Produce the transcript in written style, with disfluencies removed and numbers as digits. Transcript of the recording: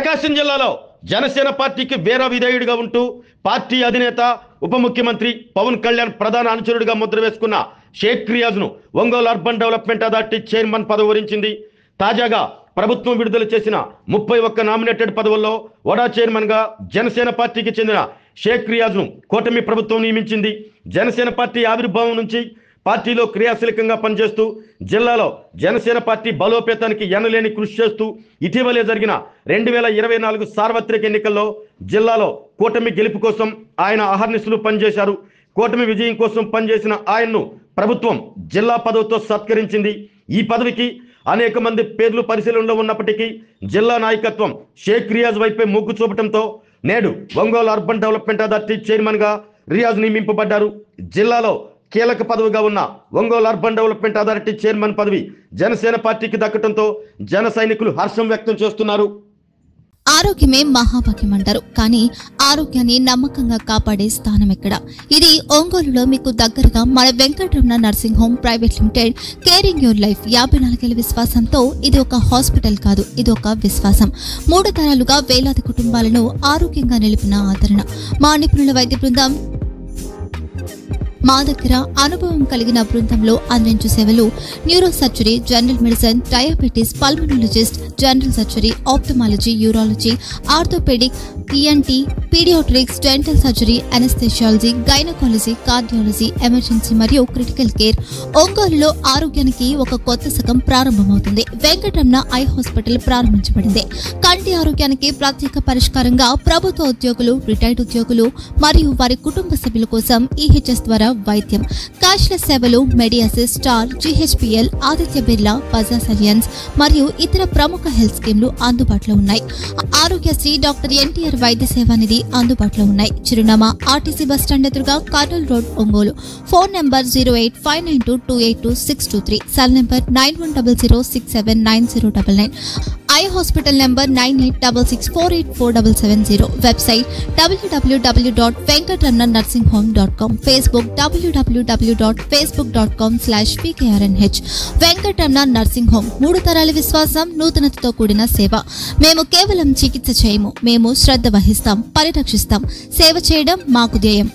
ప్రకాశం జిల్లాలో జనసేన పార్టీకి వీర విధేయుడిగా ఉంటూ పార్టీ అధినేత ఉప ముఖ్యమంత్రి పవన్ కళ్యాణ్ ప్రధాన అనుచరుడిగా ముద్ర వేసుకున్న షేక్ రియాజ్ను Ongole urban development authority chairman పదవి వరించింది. తాజాగా ప్రభుత్వం విడుదల చేసిన 31 నామినేటెడ్ పదవుల్లో వడా చైర్మన్గా జనసేన పార్టీకి చెందిన షేక్ రియాజ్ను కూటమి ప్రభుత్వం నియమించింది. జనసేన పార్టీ ఆవిర్భావం నుంచి పార్టీలో క్రియాశీలకంగా పనిచేస్తూ జిల్లాలో జనసేన పార్టీ బలోపేతానికి ఎనలేని కృషి చేస్తూ ఇటీవలే జరిగిన 2024 సార్వత్రిక ఎన్నికల్లో జిల్లాలో కూటమి గెలుపు కోసం ఆయన అహర్నిశలు పనిచేశారు. కూటమి విజయం కోసం పనిచేసిన ఆయన్ను ప్రభుత్వం జిల్లా పదవితో సత్కరించింది. ఈ పదవికి అనేక మంది పేర్లు పరిశీలనలో ఉన్నప్పటికీ జిల్లా నాయకత్వం షేక్ రియాజ్ వైపే మొగ్గు చూపడంతో నేడు ఒంగోలు అర్బన్ డెవలప్మెంట్ అథారిటీ చైర్మన్గా రియాజ్ నియమింపబడ్డారు. జిల్లాలో కీలక పదవిగా ఉన్న Ongole urban development authority chairman పదవి జనసేన పార్టీకి దక్కడంతో జన సైనికులు హర్షం వ్యక్తం చేస్తున్నారు. ఆరోగ్యమే మహాభాగ్యం అంటారు, కానీ ఆరోగ్యాన్ని నమ్మకంగా కాపాడే స్థానం ఎక్కడ? ఇది ఒంగోలులో మీకు దగ్గరగా మన Venkataramana nursing home private limited caring your life 54 ఏళ్ల విశ్వాసంతో ఇది ఒక హాస్పిటల్ కాదు, ఇది ఒక విశ్వాసం. 3 తరాలుగా వేలాది కుటుంబాలను ఆరోగ్యంగా నిలిపిన ఆదరణ. మా నిపుణుల వైద్య బృందం మా దగ్గర అనుభవం కలిగిన బృందంలో అందించే సేవలు neuro surgery, general medicine, diabetes, pulmonologist, general surgery, ophthalmology, urology, orthopaedic, ENT, paediatrics, dental surgery, anaesthesiology, gynaecology, cardiology, emergency మరియు క్రిటికల్ కేర్. ఒంగోలులో ఆరోగ్యానికి ఒక కొత్త శకం ప్రారంభమవుతుంది. వెంకటరమణ ఐ హాస్పిటల్ ప్రారంభించబడింది. కంటి ఆరోగ్యానికి ప్రత్యేక పరిష్కారంగా ప్రభుత్వ ఉద్యోగులు, రిటైర్డ్ ఉద్యోగులు మరియు వారి కుటుంబ సభ్యుల కోసం ఈహెచ్ఎస్ ద్వారా వైద్యం, క్యాష్లెస్ సేవలు, మెడియాసిస్, స్టార్, జీహెచ్పీఎల్, ఆదిత్య బిర్లా, బజాజ్ అలియన్స్ మరియు ఇతర ప్రముఖ హెల్త్ స్కీమ్లు అందుబాటులో ఉన్నాయి. ఆరోగ్యశ్రీ, డాక్టర్ ఎన్టీఆర్ వైద్య సేవానిధి అందుబాటులో ఉన్నాయి. చిరునామా ఆర్టీసీ బస్టాండ్ ఎదురుగా, Kurnool road, Ongole. Phone number 08592282623, cell number 9100679099, eye hospital number 9866484770, website www.venkatramanarsinghome.com, Facebook www.facebook.com/pkrnh. Venkataramana nursing home, 3 తరాల విశ్వాసం, నూతనతతో కూడిన సేవ. మేము కేవలం చికిత్స చేయము, మేము శ్రద్ధ వహిస్తాం, పరిరక్షిస్తాం. సేవ చేయడం మాకు ధ్యేయం.